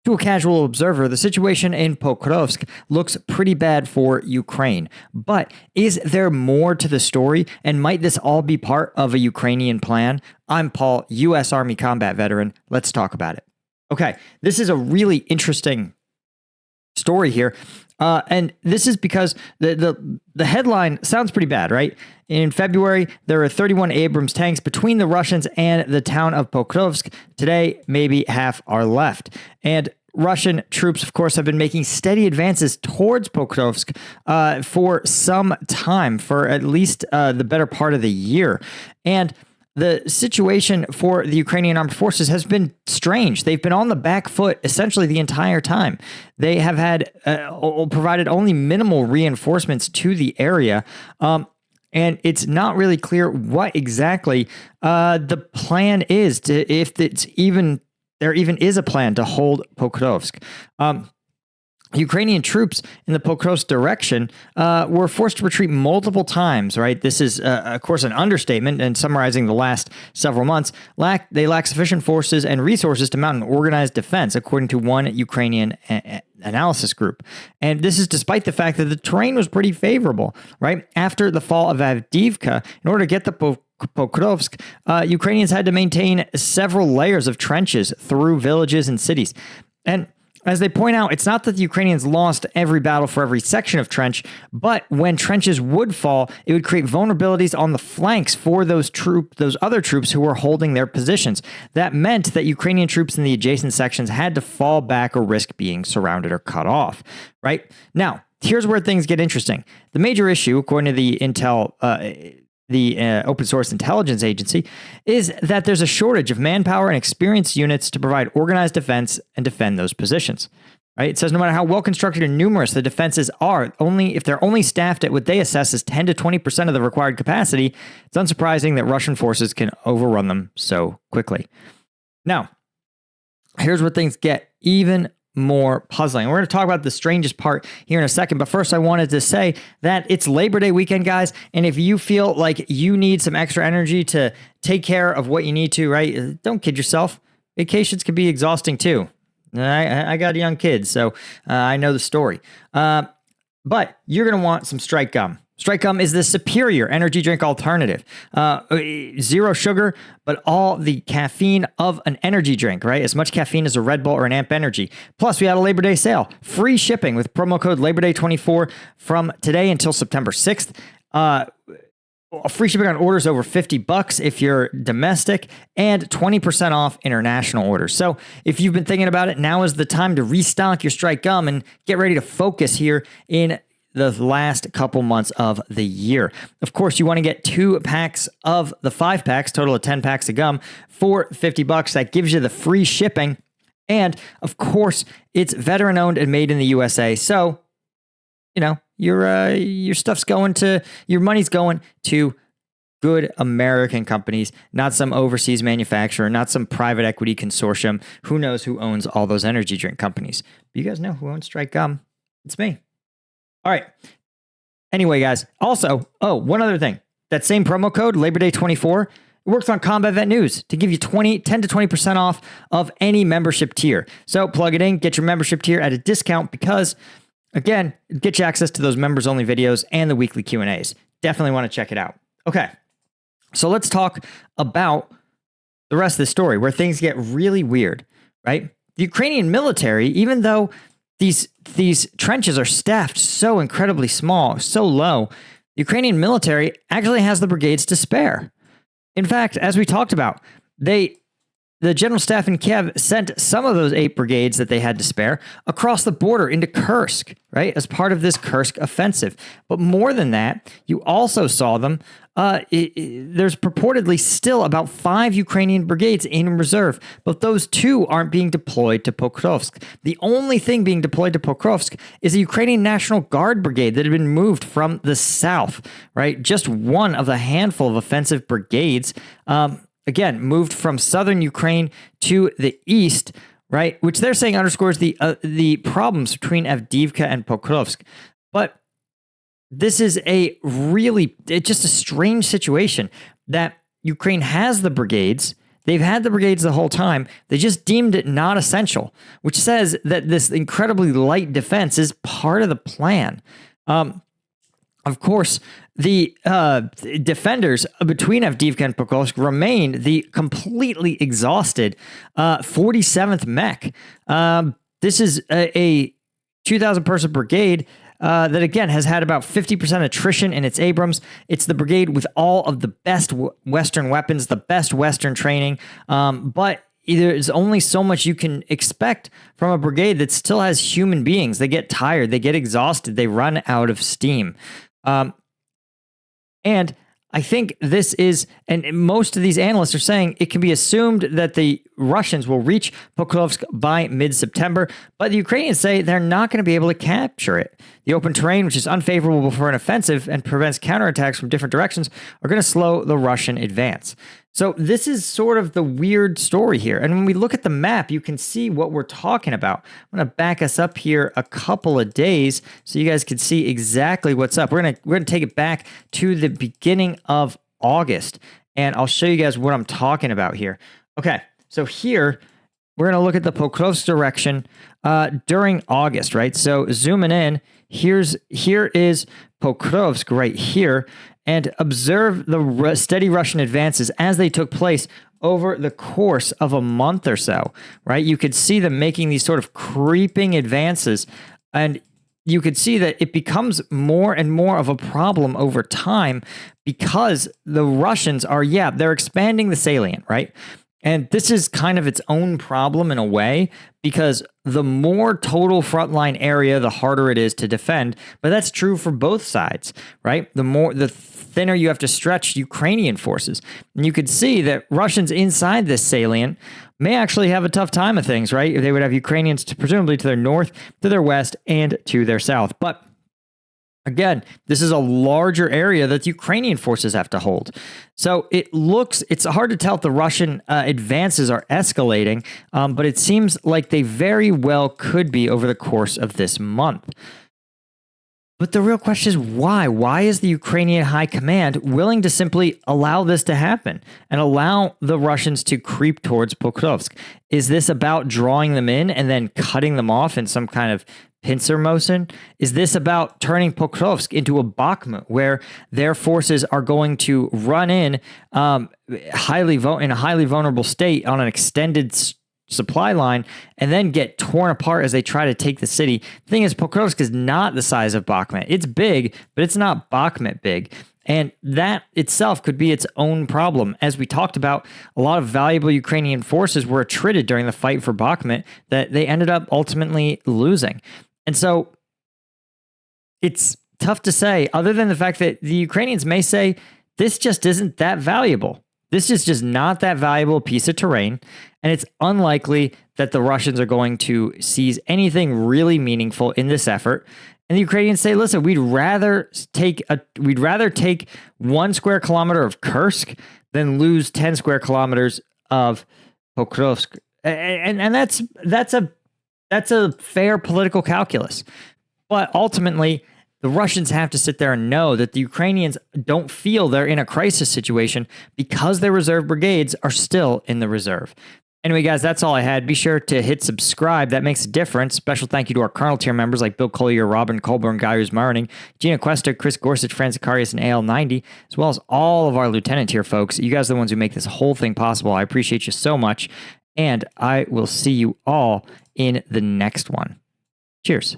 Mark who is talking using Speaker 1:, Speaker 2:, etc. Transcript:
Speaker 1: To a casual observer, the situation in Pokrovsk looks pretty bad for Ukraine. But is there more to the story, and might this all be part of a Ukrainian plan? I'm Paul, U.S. Army combat veteran. Let's talk about it. Okay, this is a really interesting story here. And this is because the headline sounds pretty bad, right? In February, there were 31 Abrams tanks between the Russians and the town of Pokrovsk. Today, maybe half are left. And Russian troops, of course, have been making steady advances towards Pokrovsk for some time, for at least the better part of the year. And the situation for the Ukrainian armed forces has been strange. They've been on the back foot essentially the entire time. They have had provided only minimal reinforcements to the area. And it's not really clear what exactly the plan is, if there even is a plan to hold Pokrovsk. Ukrainian troops in the Pokrovsk direction were forced to retreat multiple times, right? This is, of course, an understatement and summarizing the last several months. They lack sufficient forces and resources to mount an organized defense, according to one Ukrainian analysis group. And this is despite the fact that the terrain was pretty favorable, right? After the fall of Avdiivka, in order to get the Pokrovsk, Ukrainians had to maintain several layers of trenches through villages and cities. And as they point out, it's not that the Ukrainians lost every battle for every section of trench, but when trenches would fall, it would create vulnerabilities on the flanks for those other troops who were holding their positions. That meant that Ukrainian troops in the adjacent sections had to fall back or risk being surrounded or cut off, right? Now, here's where things get interesting. The major issue, according to the open source intelligence agency, is that there's a shortage of manpower and experienced units to provide organized defense and defend those positions. Right? It says no matter how well constructed and numerous the defenses are, if they're only staffed at what they assess as 10 to 20% of the required capacity, it's unsurprising that Russian forces can overrun them so quickly. Now, here's where things get even more puzzling. We're going to talk about the strangest part here in a second, but first I wanted to say that it's Labor Day weekend, guys, and if you feel like you need some extra energy to take care of what you need to, right, don't kid yourself. Vacations can be exhausting too. I got young kids, so I know the story. But you're going to want some Strike Gum. Strike Gum is the superior energy drink alternative. Zero sugar, but all the caffeine of an energy drink, right? As much caffeine as a Red Bull or an Amp Energy. Plus, we had a Labor Day sale. Free shipping with promo code LaborDay24 from today until September 6th. Free shipping on orders over $50 if you're domestic, and 20% off international orders. So if you've been thinking about it, now is the time to restock your Strike Gum and get ready to focus here in the last couple months of the year. Of course, you want to get 2 packs of the 5 packs, total of 10 packs of gum for $50. That gives you the free shipping. And of course, it's veteran owned and made in the USA. So, you know, your stuff's your money's going to good American companies, not some overseas manufacturer, not some private equity consortium. Who knows who owns all those energy drink companies? But you guys know who owns Strike Gum. It's me. All right. Anyway, guys, also, one other thing. That same promo code, Labor Day 24, works on Combat Vet News to give you 10 to 20% off of any membership tier. So plug it in, get your membership tier at a discount because, again, get you access to those members-only videos and the weekly Q&As. Definitely want to check it out. Okay, so let's talk about the rest of the story where things get really weird, right? The Ukrainian military, even though these trenches are staffed so incredibly small, so low, the Ukrainian military actually has the brigades to spare. In fact, as we talked about, the general staff in Kiev sent some of those 8 brigades that they had to spare across the border into Kursk, right, as part of this Kursk offensive. But more than that, you also saw them. There's purportedly still about 5 Ukrainian brigades in reserve, but those 2 aren't being deployed to Pokrovsk. The only thing being deployed to Pokrovsk is a Ukrainian National Guard brigade that had been moved from the south, right? Just one of the handful of offensive brigades. Again, moved from southern Ukraine to the east, right? Which they're saying underscores the problems between Avdiivka and Pokrovsk. But this is just a strange situation that Ukraine has the brigades. They've had the brigades the whole time. They just deemed it not essential, which says that this incredibly light defense is part of the plan. Of course, the defenders between Avdiivka and Pokrovsk remain the completely exhausted 47th Mech. This is a 2,000-person brigade that, again, has had about 50% attrition in its Abrams. It's the brigade with all of the best Western weapons, the best Western training, but there's only so much you can expect from a brigade that still has human beings. They get tired, they get exhausted, they run out of steam. And I think this is, and most of these analysts are saying it can be assumed that the Russians will reach Pokrovsk by mid-September, but the Ukrainians say they're not going to be able to capture it. The open terrain, which is unfavorable for an offensive and prevents counterattacks from different directions, are going to slow the Russian advance. So this is sort of the weird story here. And when we look at the map, you can see what we're talking about. I'm going to back us up here a couple of days so you guys can see exactly what's up. We're going to take it back to the beginning of August, and I'll show you guys what I'm talking about here. Okay, so here we're going to look at the Pokrovsk direction during August, right? So zooming in, here is Pokrovsk right here, and observe the steady Russian advances as they took place over the course of a month or so, right? You could see them making these sort of creeping advances, and you could see that it becomes more and more of a problem over time because the Russians are, they're expanding the salient, right? And this is kind of its own problem in a way, because the more total frontline area, the harder it is to defend. But that's true for both sides, right? The thinner you have to stretch Ukrainian forces. And you could see that Russians inside this salient may actually have a tough time of things, right? They would have Ukrainians presumably to their north, to their west, and to their south. But again, this is a larger area that the Ukrainian forces have to hold. So it's hard to tell if the Russian advances are escalating, but it seems like they very well could be over the course of this month. But the real question is why? Why is the Ukrainian high command willing to simply allow this to happen and allow the Russians to creep towards Pokrovsk? Is this about drawing them in and then cutting them off in some kind of pincer motion? Is this about turning Pokrovsk into a Bakhmut where their forces are going to run in in a highly vulnerable state on an extended supply line and then get torn apart as they try to take the city? The thing is, Pokrovsk is not the size of Bakhmut. It's big, but it's not Bakhmut big. And that itself could be its own problem. As we talked about, a lot of valuable Ukrainian forces were attrited during the fight for Bakhmut that they ended up ultimately losing. And so it's tough to say, other than the fact that the Ukrainians may say, this just isn't that valuable. This is just not that valuable piece of terrain, and it's unlikely that the Russians are going to seize anything really meaningful in this effort. And the Ukrainians say, listen, we'd rather take 1 square kilometer of Kursk than lose 10 square kilometers of Pokrovsk. And that's a fair political calculus. But ultimately, the Russians have to sit there and know that the Ukrainians don't feel they're in a crisis situation because their reserve brigades are still in the reserve. Anyway, guys, that's all I had. Be sure to hit subscribe. That makes a difference. Special thank you to our Colonel tier members like Bill Collier, Robin Colburn, Guy who's Marning, Gina Cuesta, Chris Gorsuch, Francis Carius, and AL90, as well as all of our Lieutenant tier folks. You guys are the ones who make this whole thing possible. I appreciate you so much, and I will see you all in the next one. Cheers.